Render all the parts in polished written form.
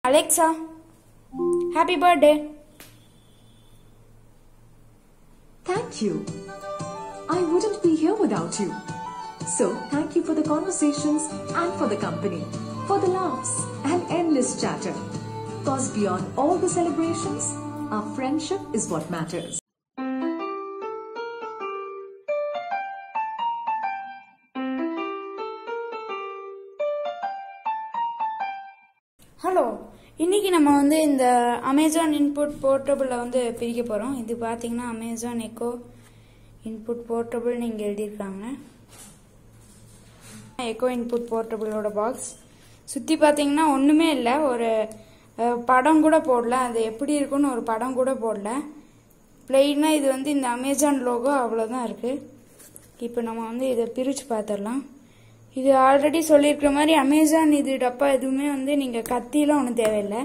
Alexa, happy birthday. Thank you. I wouldn't be here without you. So, thank you for the conversations and for the company, for the laughs and endless chatter. Because beyond all the celebrations, our friendship is what matters. Hello, இன்னைக்கு நம்ம வந்து இந்த Amazon input போர்ட்டபிளில் வந்து பிரிக்க போகிறோம். இது பார்த்தீங்கன்னா Amazon echo input போர்ட்டபிள்னு இங்கே எழுதியிருக்காங்க. எக்கோ இன்புட் போர்ட்டபிளோட பாக்ஸ் சுற்றி பார்த்தீங்கன்னா ஒன்றுமே இல்லை, ஒரு படம் கூட போடல. அது எப்படி இருக்குன்னு ஒரு படம் கூட போடல. பிளெயினாக இது வந்து இந்த அமேசான் லோகோ அவ்வளோதான் இருக்குது. இப்போ நம்ம வந்து இதை பிரித்து பார்த்துடலாம். இது ஆல்ரெடி சொல்லியிருக்கிற மாதிரி அமேசான் இது டப்பா எதுவுமே வந்து நீங்கள் கத்திலாம் ஒன்றும் தேவையில்லை.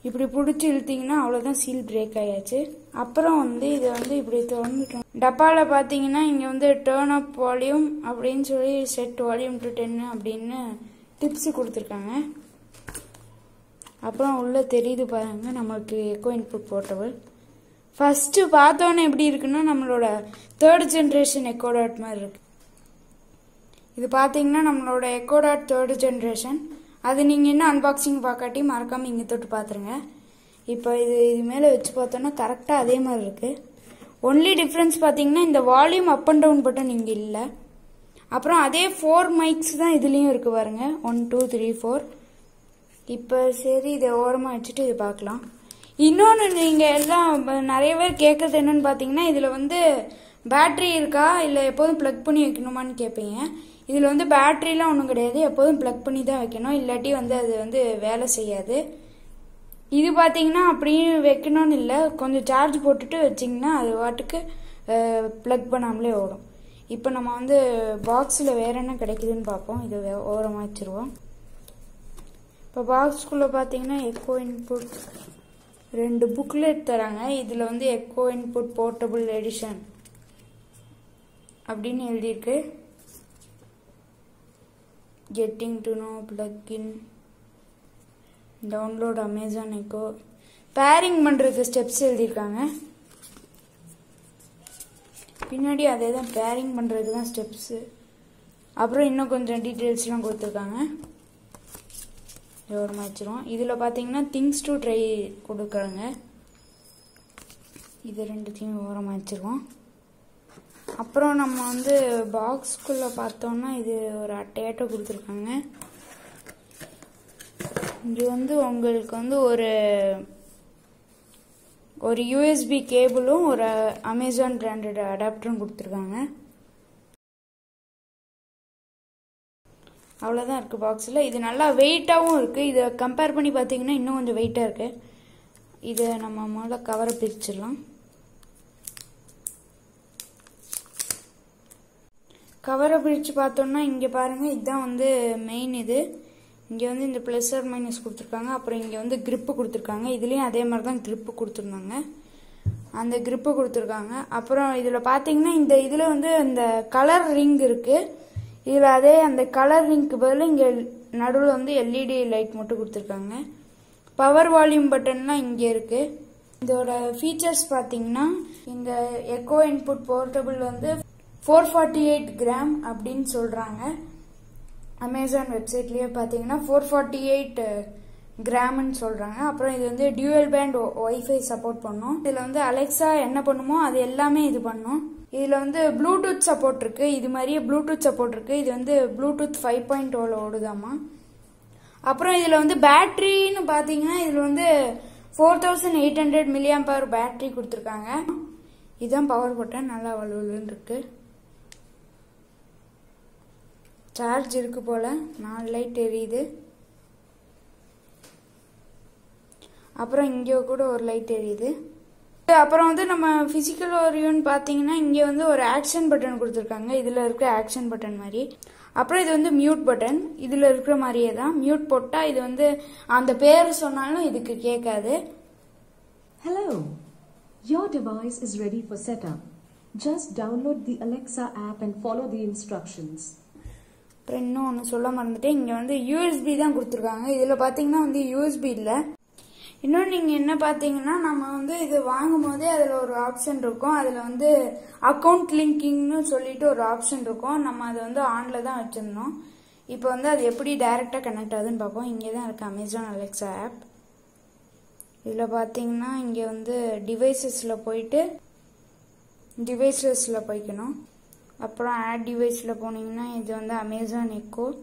இப்படி பிடிச்சி இழுத்தீங்கன்னா அவ்வளோதான், சீல் பிரேக் ஆயாச்சு. அப்புறம் வந்து இதை வந்து இப்படி திறந்துட்டோம். டப்பாவில் பார்த்தீங்கன்னா இங்கே வந்து டேர்ன் அப் வால்யூம் அப்படின்னு சொல்லி செட் வால்யூம் டு 10 அப்படின்னு டிப்ஸு கொடுத்துருக்காங்க. அப்புறம் உள்ளே தெரியுது பாருங்கள் நம்மளுக்கு எக்கோ இன்புட் போர்ட்டபிள். ஃபஸ்ட்டு பார்த்தோன்னே எப்படி இருக்குன்னா நம்மளோட 3rd ஜென்ரேஷன் எக்கோ டாட் மாதிரி இருக்குது. இது பார்த்தீங்கன்னா நம்மளோட எக்கோ டாட் 3rd ஜென்ரேஷன். அது நீங்கள் இன்னும் அன்பாக்சிங் பார்க்காட்டி மறக்காமல் இங்கே தொட்டு பார்த்துருங்க. இப்போ இது மேலே வச்சு பார்த்தோன்னா கரெக்டாக அதே மாதிரி இருக்குது. ஒன்லி டிஃப்ரென்ஸ் பார்த்தீங்கன்னா இந்த volume up and down button இங்கே இல்லை. அப்புறம் அதே 4 மைக்ஸ் தான் இதுலேயும் இருக்குது பாருங்க, 1 2 3 4. இப்போ சரி, இதை ஓரமாக வச்சுட்டு இது பார்க்கலாம். இன்னொன்று நீங்கள் எல்லாம் நிறைய பேர் கேட்குறது என்னன்னு பார்த்தீங்கன்னா இதில் வந்து பேட்ரி இருக்கா இல்லை எப்போதும் ப்ளக் பண்ணி வைக்கணுமான்னு கேட்பீங்க. இதில் வந்து பேட்ரிலாம் ஒன்றும் கிடையாது, எப்போதும் ப்ளக் பண்ணி தான் வைக்கணும், இல்லாட்டி வந்து அது வந்து வேலை செய்யாது. இது பார்த்தீங்கன்னா அப்படியும் வைக்கணும்னு இல்லை, கொஞ்சம் சார்ஜ் போட்டுட்டு வச்சிங்கன்னா அது வாட்டுக்கு ப்ளக் பண்ணாமலே ஓடும். இப்போ நம்ம வந்து பாக்ஸில் வேற என்ன கிடைக்குதுன்னு பார்ப்போம். இதை ஓரமாக வச்சுருவோம். இப்போ பாக்ஸ்குள்ளே பார்த்தீங்கன்னா எக்கோ இன்புட் 2 புக்லெட் தராங்க. இதில் வந்து எக்கோ இன்புட் போர்ட்டபிள் எடிஷன் அப்படின்னு எழுதியிருக்கு. Getting to know plugin, download Amazon Echo, pairing பண்ணுறதுக்கு ஸ்டெப்ஸ் எழுதியிருக்காங்க. பின்னாடி அதே தான், பேரிங் பண்ணுறதுக்கு தான் ஸ்டெப்ஸு. அப்புறம் இன்னும் கொஞ்சம் டீட்டெயில்ஸ்லாம் கொடுத்துருக்காங்க. ஓரமாக வச்சிருவோம். இதில் பார்த்தீங்கன்னா திங்ஸ் டு ட்ரை கொடுக்குறாங்க. இது 2த்தையும் ஓரமாக வச்சிருவோம். அப்புறம் நம்ம வந்து பாக்ஸ்குள்ளே பார்த்தோம்னா இது ஒரு அட்டையாட்டை கொடுத்துருக்காங்க. இங்கே வந்து உங்களுக்கு வந்து ஒரு யூஎஸ்பி கேபிளும் ஒரு அமேசான் பிராண்டட் அடாப்டரும் கொடுத்துருக்காங்க. அவ்வளோதான் இருக்குது பாக்ஸில். இது நல்லா வெயிட்டாகவும் இருக்குது. இதை கம்பேர் பண்ணி பார்த்தீங்கன்னா இன்னும் கொஞ்சம் வெயிட்டாக இருக்குது. இதை நம்ம முதல்ல கவரை பிரிச்சிடலாம். கவரை பிரித்து பார்த்தோம்னா இங்கே பாருங்கள், இதுதான் வந்து மெயின். இது இங்கே வந்து இந்த ப்ளஸ் ஆர் மைனஸ் கொடுத்துருக்காங்க. அப்புறம் இங்கே வந்து கிரிப்பு கொடுத்துருக்காங்க. இதுலேயும் அதே மாதிரி தான் கிரிப்பு கொடுத்துருந்தாங்க, அந்த கிரிப்பு கொடுத்துருக்காங்க. அப்புறம் இதில் பார்த்தீங்கன்னா இந்த இதில் வந்து இந்த கலர் ரிங் இருக்குது. இதில் அதே அந்த கலர் ரிங்க்கு பதில் இங்கே நடுவில் வந்து எல்இடி லைட் மட்டும் கொடுத்துருக்காங்க. பவர் வால்யூம் பட்டன்லாம் இங்கே இருக்குது. இதோட ஃபீச்சர்ஸ் பார்த்தீங்கன்னா இந்த எக்கோ இன்புட் போர்ட்டபிள் வந்து 448 கிராம் அப்படின்னு சொல்கிறாங்க. அமேசான் வெப்சைட்லேயே பார்த்தீங்கன்னா 448 கிராம்னு சொல்கிறாங்க. அப்புறம் இது வந்து டியூவல் பேண்ட் ஒய்ஃபை சப்போர்ட் பண்ணும். இதில் வந்து அலெக்ஸா என்ன பண்ணுமோ அது எல்லாமே இது பண்ணும். இதில் வந்து ப்ளூடூத் சப்போர்ட் இருக்குது. இது மாதிரியே ப்ளூடூத் சப்போர்ட் இருக்குது. இது வந்து ப்ளூடூத் 5.0 ஓடுதாமா. அப்புறம் இதில் வந்து பேட்ரின்னு பார்த்தீங்கன்னா இதில் வந்து 4800 mAh பேட்ரி கொடுத்துருக்காங்க. இதுதான் பவர் பட்டன், நல்லா வலுவலுன்னு இருக்குது. சார்ஜ் இருக்கு போல், 4 லைட் எரியுது. அப்புறம் இங்கே கூட ஒரு லைட் எரியுது. அப்புறம் வந்து நம்ம பிசிக்கல் ஓரியோன்னு பார்த்தீங்கன்னா இங்கே வந்து ஒரு ஆக்ஷன் பட்டன் கொடுத்துருக்காங்க. இதில் இருக்கிற ஆக்ஷன் பட்டன் மாதிரி. அப்புறம் இது வந்து மியூட் பட்டன், இதில் இருக்கிற மாதிரியே தான். மியூட் போட்டால் இது வந்து அந்த பேர் சொன்னாலும் இதுக்கு கேட்காது. Hello, your device is ready for setup. Just download the Alexa app and follow the instructions. அப்புறம் இன்னும் ஒன்று சொல்ல மறந்துட்டேன், இங்கே வந்து யூஎஸ்பி தான் கொடுத்துருக்காங்க. இதில் பார்த்தீங்கன்னா வந்து யூஎஸ்பி இல்லை. இன்னும் நீங்கள் என்ன பார்த்தீங்கன்னா, நம்ம வந்து இது வாங்கும் போதே அதில் ஒரு ஆப்ஷன் இருக்கும். அதில் வந்து அக்கௌண்ட் லிங்கிங்னு சொல்லிட்டு ஒரு ஆப்ஷன் இருக்கும். நம்ம அதை வந்து ஆனில் தான் வச்சுருந்தோம். இப்போ வந்து அது எப்படி டைரெக்டாக கனெக்ட் ஆகுதுன்னு பார்ப்போம். இங்கே தான் இருக்குது அமேசான் அலெக்ஸா ஆப். இதில் பார்த்தீங்கன்னா இங்கே வந்து டிவைசஸில் போயிட்டு டிவைசஸில் போய்க்கணும். அப்புறம் ஆட் டிவைஸில் போனீங்கன்னா இது வந்து அமேசான் எக்கோவில்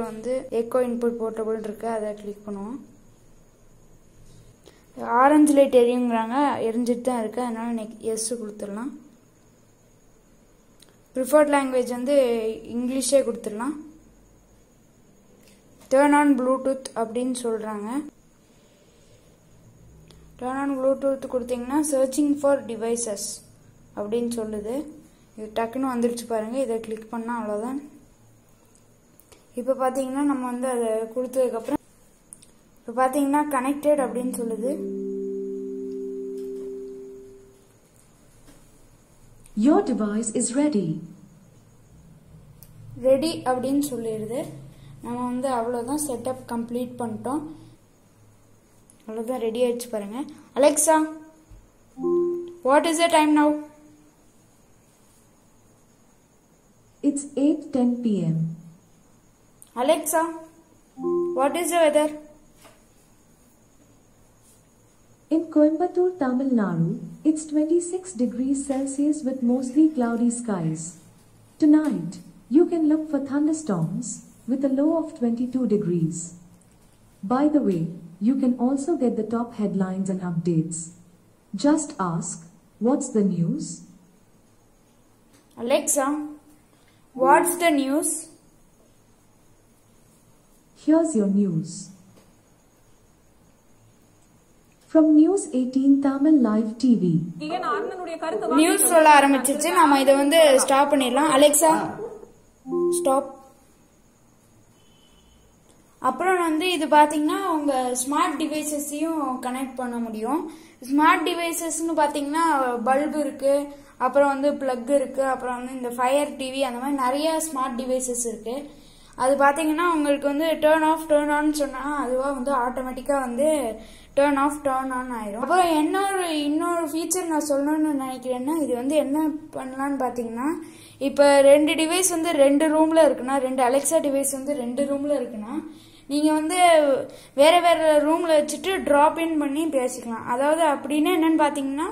வந்து எக்கோ இன்புட் போர்ட்டபிள் இருக்கு, அதை கிளிக் பண்ணுவோம். ஆரஞ்சு லைட் எரியுங்கிறாங்க, எரிஞ்சிட்டு தான் இருக்கு, அதனால எஸ் கொடுத்துடலாம். ப்ரிஃபர்ட் லாங்குவேஜ் வந்து இங்கிலீஷே கொடுத்துடலாம். டர்ன் ஆன் ப்ளூடூத் அப்படின்னு சொல்றாங்க. டர்ன் ஆன் ப்ளூடூத் கொடுத்தீங்கன்னா சர்ச்சிங் ஃபார் டிவைசஸ் அப்படின்னு சொல்லுது. இது டக்குன்னு வந்துருச்சு பாருங்க. இதை கிளிக் பண்ணா அவ்வளோதான். இப்போ பார்த்தீங்கன்னா நம்ம வந்து அதை கொடுத்ததுக்கப்புறம் இப்போ பார்த்தீங்கன்னா கனெக்டட் அப்படின்னு சொல்லுது. Your device is ready. Ready அப்படின்னு சொல்லிடுது. நம்ம வந்து அவ்வளோதான், செட்டப் கம்ப்ளீட் பண்ணிட்டோம். அவ்வளோதான், ரெடி ஆயிடுச்சு பாருங்க. Alexa, what is the time now? It's 8:10 p.m. Alexa, what is the weather? In Coimbatore, Tamil Nadu, it's 26 degrees Celsius with mostly cloudy skies. Tonight, you can look for thunderstorms with a low of 22 degrees. By the way, you can also get the top headlines and updates. Just ask, what's the news? Alexa, what's the news? Here's your news. From News 18 Tamil Live TV. News சொல்ல ஆரம்பிச்சிருச்சு. நாம இதை வந்து stop பண்ணிடலாம். Alexa, stop. அப்புறம் வந்து இது பாத்தீங்கன்னா உங்க ஸ்மார்ட் டிவைசஸையும் கனெக்ட் பண்ண முடியும். ஸ்மார்ட் டிவைசஸ்னு பாத்தீங்கன்னா பல்பு இருக்கு, அப்புறம் வந்து பிளக் இருக்கு, அப்புறம் வந்து இந்த ஃபயர் டிவி, அந்த மாதிரி நிறைய ஸ்மார்ட் டிவைசஸ் இருக்கு. அது பாத்தீங்கன்னா உங்களுக்கு வந்து டர்ன் ஆஃப் டர்ன் ஆன் சொன்னா அதுவா வந்து ஆட்டோமேட்டிக்கா வந்து டர்ன் ஆஃப் டர்ன் ஆன் ஆயிரும். அப்புறம் இன்னொரு ஃபீச்சர் நான் சொல்லணும்னு நினைக்கிறேன்னா, இது வந்து என்ன பண்ணலாம்னு பாத்தீங்கன்னா, இப்ப 2 டிவைஸ் வந்து 2 ரூம்ல இருக்குன்னா, 2 அலெக்சா டிவைஸ் வந்து 2 ரூம்ல இருக்குன்னா, நீங்க வந்து வேற வேற ரூம்ல வச்சுட்டு டிராப் இன் பண்ணி பேசிக்கலாம். அதாவது அப்படின்னு என்னன்னு பாத்தீங்கன்னா,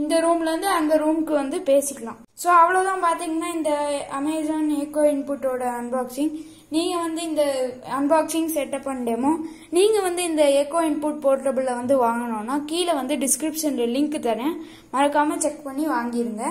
இந்த ரூம்ல இருந்து அந்த ரூமுக்கு வந்து பேசிக்கலாம். ஸோ அவ்வளவுதான் பாத்தீங்கன்னா இந்த அமேசான் எக்கோ இன்புட்டோட அன்பாக்சிங். நீங்க வந்து இந்த அன்பாக்சிங் செட்டப் அண்ட் டெமோ நீங்க வந்து இந்த எக்கோ இன்புட் போர்ட்டபிள்ல வந்து வாங்கணும்னா கீழே வந்து டிஸ்கிரிப்ஷன்ல லிங்க் தரேன், மறக்காம செக் பண்ணி வாங்கிருங்க.